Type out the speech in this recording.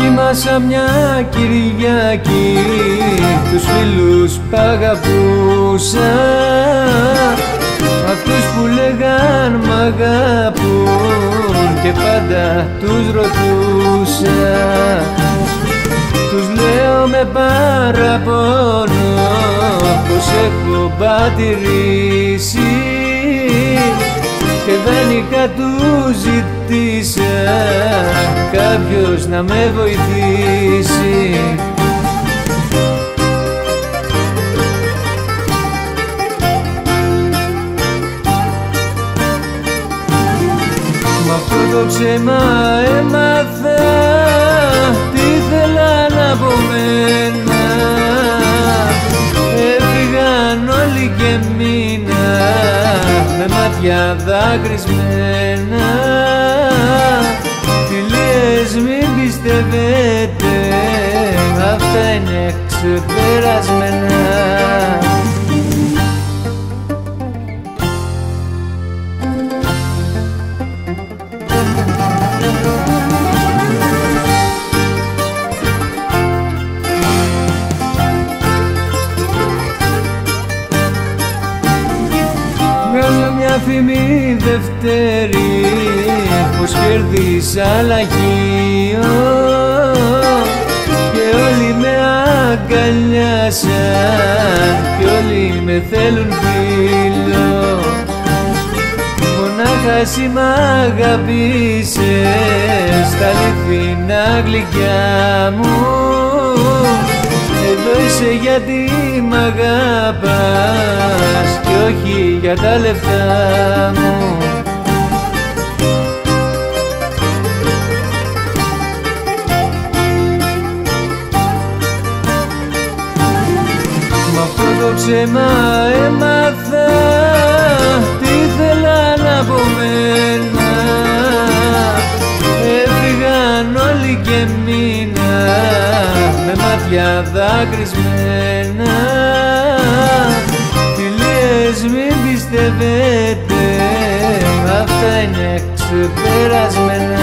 Θυμάσα μια Κυριακή τους φίλους π' αγαπούσα, αυτούς που λέγαν μ' αγαπούν και πάντα τους ρωτούσα. Τους λέω με παραπονό πως έχω πατηρήσει και δανεικά τους ζητήσα κάποιος να με βοηθήσει. Μ' αυτό το ψέμα έμαθα τι ήθελαν από μένα. Έφυγαν όλοι και μείνα με μάτια δάκρυσμένα. Φιλίες μην πιστεύετε, αυτά είναι ξεπερασμένα. Βγάζω μια φήμη Δευτέρη πως κέρδισα λαχείο και όλοι με αγκαλιάσαν και όλοι με θέλουν φίλο. Μονάχα εσύ μ' αγάπησες στα αληθινά γλυκιά μου. Εδώ είσαι γιατί μ' αγαπάς και όχι για τα λεφτά μου. Μ' αυτό το ψέμα έμαθα τι ήθελαν από μένα. Έφυγαν όλοι και μείνα με μάτια δάκρυσμένα. Φιλίες μην πιστεύετε, αυτά είναι ξεπερασμένα.